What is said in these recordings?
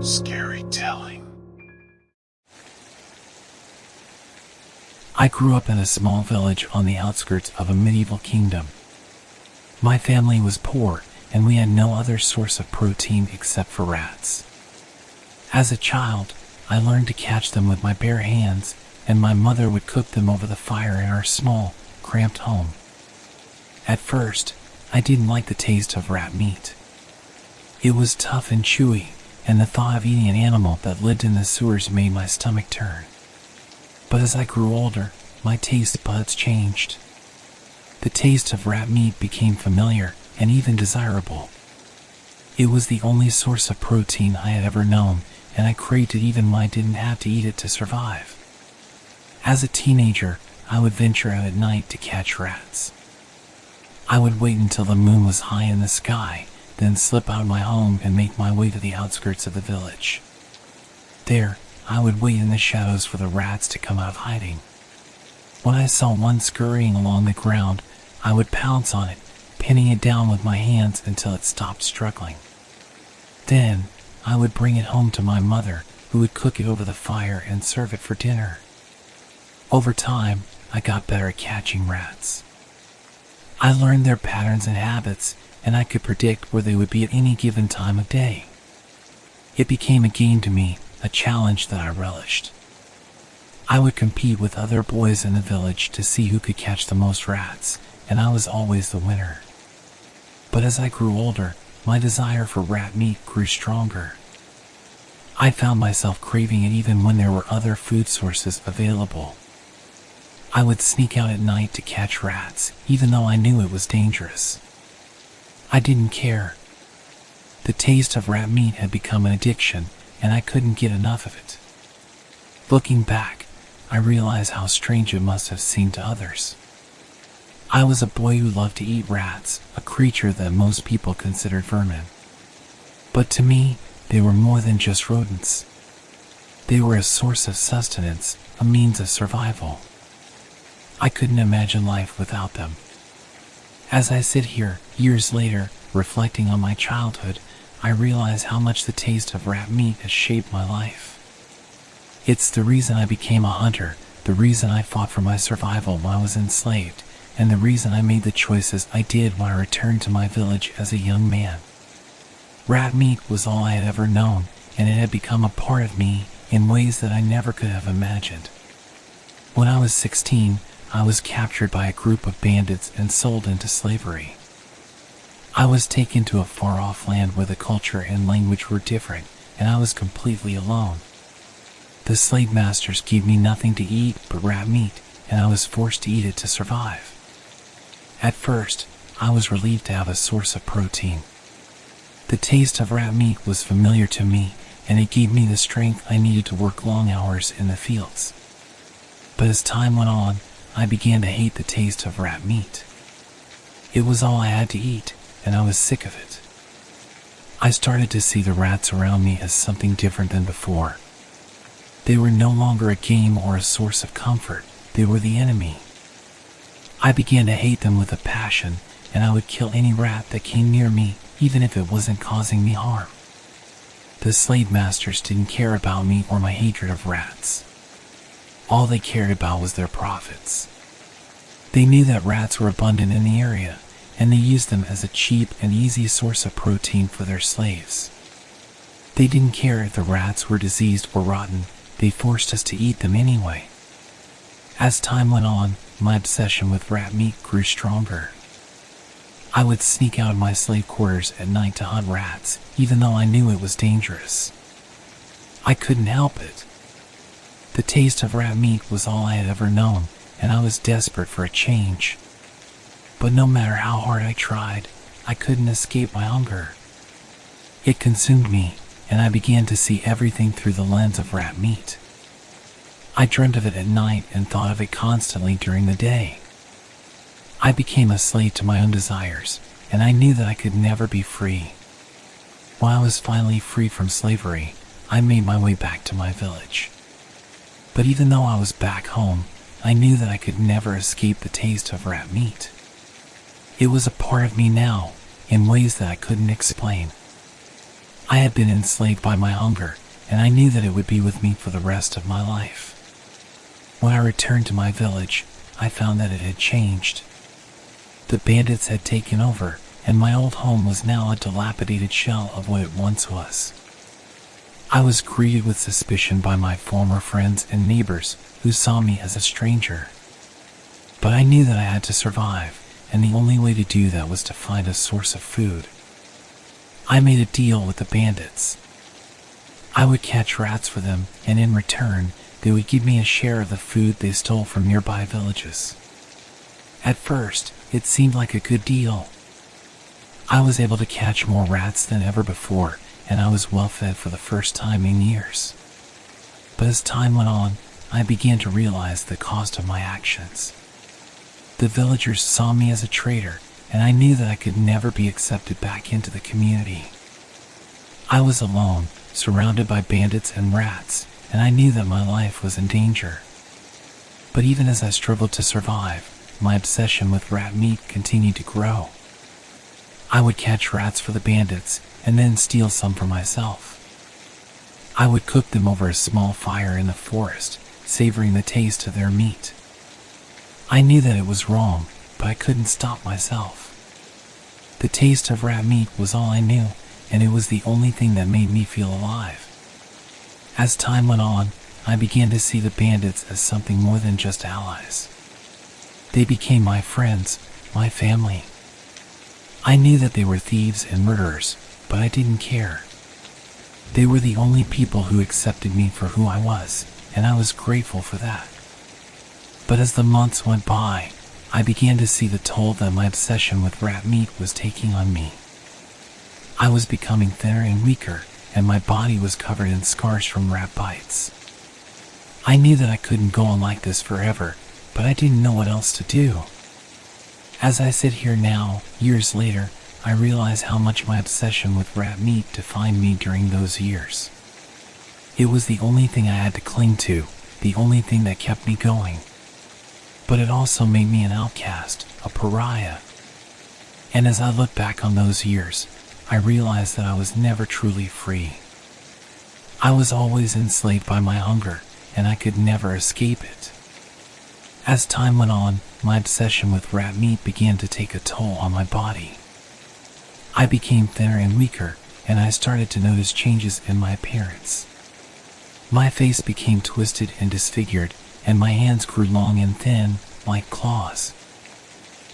Scary telling. I grew up in a small village on the outskirts of a medieval kingdom. My family was poor, and we had no other source of protein except for rats. As a child, I learned to catch them with my bare hands, and my mother would cook them over the fire in our small, cramped home. At first, I didn't like the taste of rat meat. It was tough and chewy, and the thought of eating an animal that lived in the sewers made my stomach turn. But as I grew older, my taste buds changed. The taste of rat meat became familiar and even desirable. It was the only source of protein I had ever known, and I craved it even when I didn't have to eat it to survive. As a teenager, I would venture out at night to catch rats. I would wait until the moon was high in the sky, then slip out of my home and make my way to the outskirts of the village. There, I would wait in the shadows for the rats to come out of hiding. When I saw one scurrying along the ground, I would pounce on it, pinning it down with my hands until it stopped struggling. Then, I would bring it home to my mother, who would cook it over the fire and serve it for dinner. Over time, I got better at catching rats. I learned their patterns and habits, and I could predict where they would be at any given time of day. It became a game to me, a challenge that I relished. I would compete with other boys in the village to see who could catch the most rats, and I was always the winner. But as I grew older, my desire for rat meat grew stronger. I found myself craving it even when there were other food sources available. I would sneak out at night to catch rats, even though I knew it was dangerous. I didn't care. The taste of rat meat had become an addiction, and I couldn't get enough of it. Looking back, I realize how strange it must have seemed to others. I was a boy who loved to eat rats, a creature that most people considered vermin. But to me, they were more than just rodents. They were a source of sustenance, a means of survival. I couldn't imagine life without them. As I sit here, years later, reflecting on my childhood, I realize how much the taste of rat meat has shaped my life. It's the reason I became a hunter, the reason I fought for my survival when I was enslaved, and the reason I made the choices I did when I returned to my village as a young man. Rat meat was all I had ever known, and it had become a part of me in ways that I never could have imagined. When I was 16, I was captured by a group of bandits and sold into slavery. I was taken to a far-off land where the culture and language were different, and I was completely alone. The slave masters gave me nothing to eat but rat meat, and I was forced to eat it to survive. At first, I was relieved to have a source of protein. The taste of rat meat was familiar to me, and it gave me the strength I needed to work long hours in the fields. But as time went on, I began to hate the taste of rat meat. It was all I had to eat, and I was sick of it. I started to see the rats around me as something different than before. They were no longer a game or a source of comfort, they were the enemy. I began to hate them with a passion, and I would kill any rat that came near me, even if it wasn't causing me harm. The slave masters didn't care about me or my hatred of rats. All they cared about was their profits. They knew that rats were abundant in the area, and they used them as a cheap and easy source of protein for their slaves. They didn't care if the rats were diseased or rotten, they forced us to eat them anyway. As time went on, my obsession with rat meat grew stronger. I would sneak out of my slave quarters at night to hunt rats, even though I knew it was dangerous. I couldn't help it. The taste of rat meat was all I had ever known, and I was desperate for a change. But no matter how hard I tried, I couldn't escape my hunger. It consumed me, and I began to see everything through the lens of rat meat. I dreamt of it at night and thought of it constantly during the day. I became a slave to my own desires, and I knew that I could never be free. When I was finally free from slavery, I made my way back to my village. But even though I was back home, I knew that I could never escape the taste of rat meat. It was a part of me now, in ways that I couldn't explain. I had been enslaved by my hunger, and I knew that it would be with me for the rest of my life. When I returned to my village, I found that it had changed. The bandits had taken over, and my old home was now a dilapidated shell of what it once was. I was greeted with suspicion by my former friends and neighbors who saw me as a stranger. But I knew that I had to survive, and the only way to do that was to find a source of food. I made a deal with the bandits. I would catch rats for them, and in return, they would give me a share of the food they stole from nearby villages. At first, it seemed like a good deal. I was able to catch more rats than ever before, and I was well fed for the first time in years. But as time went on, I began to realize the cost of my actions. The villagers saw me as a traitor, and I knew that I could never be accepted back into the community. I was alone, surrounded by bandits and rats, and I knew that my life was in danger. But even as I struggled to survive, my obsession with rat meat continued to grow. I would catch rats for the bandits, and then steal some for myself. I would cook them over a small fire in the forest, savoring the taste of their meat. I knew that it was wrong, but I couldn't stop myself. The taste of rat meat was all I knew, and it was the only thing that made me feel alive. As time went on, I began to see the bandits as something more than just allies. They became my friends, my family. I knew that they were thieves and murderers, but I didn't care. They were the only people who accepted me for who I was, and I was grateful for that. But as the months went by, I began to see the toll that my obsession with rat meat was taking on me. I was becoming thinner and weaker, and my body was covered in scars from rat bites. I knew that I couldn't go on like this forever, but I didn't know what else to do. As I sit here now, years later, I realize how much my obsession with rat meat defined me during those years. It was the only thing I had to cling to, the only thing that kept me going. But it also made me an outcast, a pariah. And as I look back on those years, I realized that I was never truly free. I was always enslaved by my hunger, and I could never escape it. As time went on, my obsession with rat meat began to take a toll on my body. I became thinner and weaker, and I started to notice changes in my appearance. My face became twisted and disfigured, and my hands grew long and thin, like claws.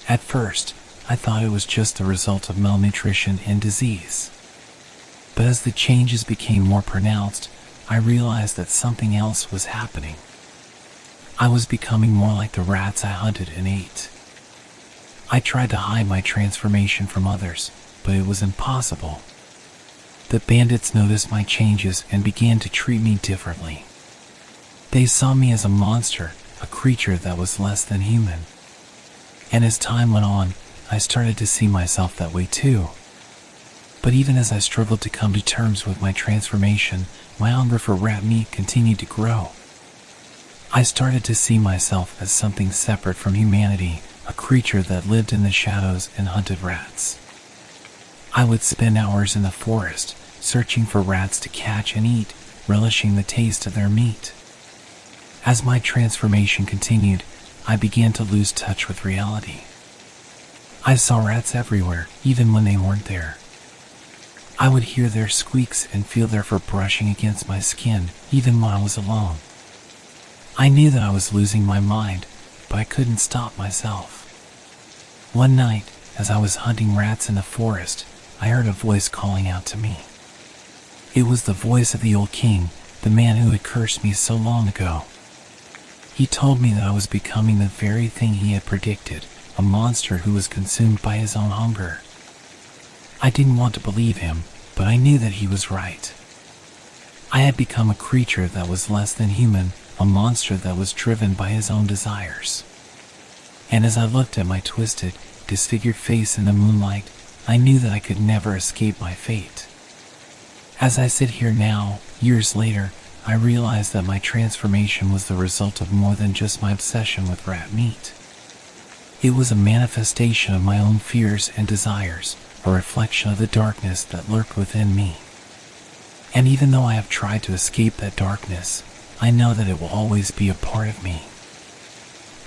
At first, I thought it was just the result of malnutrition and disease. But as the changes became more pronounced, I realized that something else was happening. I was becoming more like the rats I hunted and ate. I tried to hide my transformation from others, but it was impossible. The bandits noticed my changes and began to treat me differently. They saw me as a monster, a creature that was less than human. And as time went on, I started to see myself that way too. But even as I struggled to come to terms with my transformation, my hunger for rat meat continued to grow. I started to see myself as something separate from humanity, a creature that lived in the shadows and hunted rats. I would spend hours in the forest, searching for rats to catch and eat, relishing the taste of their meat. As my transformation continued, I began to lose touch with reality. I saw rats everywhere, even when they weren't there. I would hear their squeaks and feel their fur brushing against my skin, even when I was alone. I knew that I was losing my mind, but I couldn't stop myself. One night, as I was hunting rats in the forest, I heard a voice calling out to me. It was the voice of the old king, the man who had cursed me so long ago. He told me that I was becoming the very thing he had predicted, a monster who was consumed by his own hunger. I didn't want to believe him, but I knew that he was right. I had become a creature that was less than human, a monster that was driven by his own desires. And as I looked at my twisted, disfigured face in the moonlight, I knew that I could never escape my fate. As I sit here now, years later, I realized that my transformation was the result of more than just my obsession with rat meat. It was a manifestation of my own fears and desires, a reflection of the darkness that lurked within me. And even though I have tried to escape that darkness, I know that it will always be a part of me.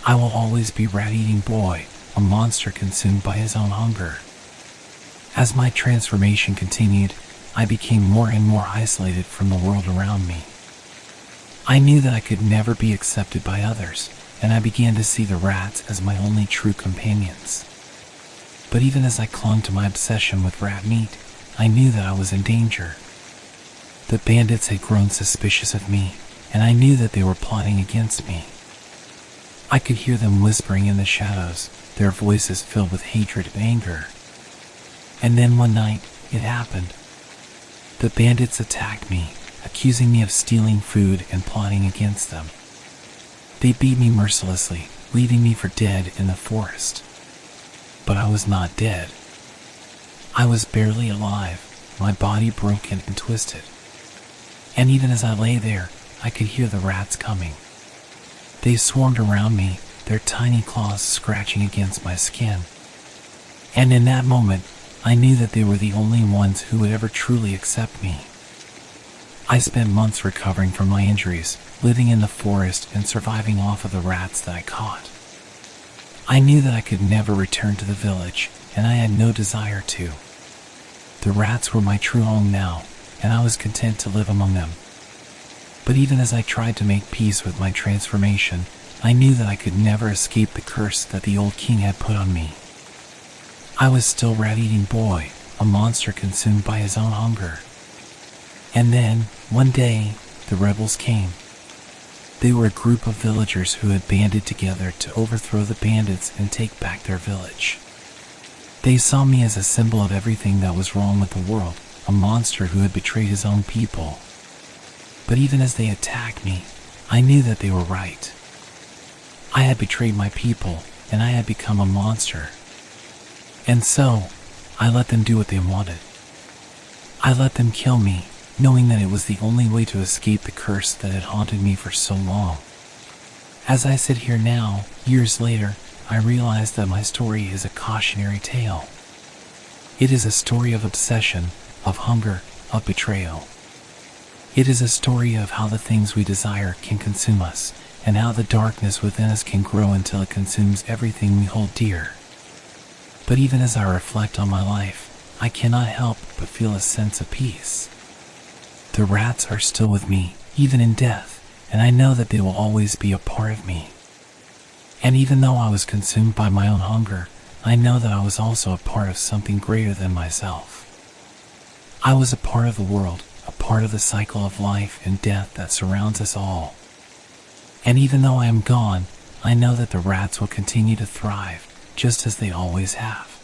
I will always be rat-eating boy, a monster consumed by his own hunger. As my transformation continued, I became more and more isolated from the world around me. I knew that I could never be accepted by others, and I began to see the rats as my only true companions. But even as I clung to my obsession with rat meat, I knew that I was in danger. The bandits had grown suspicious of me, and I knew that they were plotting against me. I could hear them whispering in the shadows, their voices filled with hatred and anger. And then one night, it happened. The bandits attacked me, accusing me of stealing food and plotting against them. They beat me mercilessly, leaving me for dead in the forest. But I was not dead. I was barely alive, my body broken and twisted. And even as I lay there, I could hear the rats coming. They swarmed around me, their tiny claws scratching against my skin. And in that moment, I knew that they were the only ones who would ever truly accept me. I spent months recovering from my injuries, living in the forest and surviving off of the rats that I caught. I knew that I could never return to the village, and I had no desire to. The rats were my true home now, and I was content to live among them. But even as I tried to make peace with my transformation, I knew that I could never escape the curse that the old king had put on me. I was still rat-eating boy, a monster consumed by his own hunger. And then, one day, the rebels came. They were a group of villagers who had banded together to overthrow the bandits and take back their village. They saw me as a symbol of everything that was wrong with the world, a monster who had betrayed his own people. But even as they attacked me, I knew that they were right. I had betrayed my people, and I had become a monster. And so, I let them do what they wanted. I let them kill me, knowing that it was the only way to escape the curse that had haunted me for so long. As I sit here now, years later, I realize that my story is a cautionary tale. It is a story of obsession, of hunger, of betrayal. It is a story of how the things we desire can consume us, and how the darkness within us can grow until it consumes everything we hold dear. But even as I reflect on my life, I cannot help but feel a sense of peace. The rats are still with me, even in death, and I know that they will always be a part of me. And even though I was consumed by my own hunger, I know that I was also a part of something greater than myself. I was a part of the world, a part of the cycle of life and death that surrounds us all. And even though I am gone, I know that the rats will continue to thrive, just as they always have.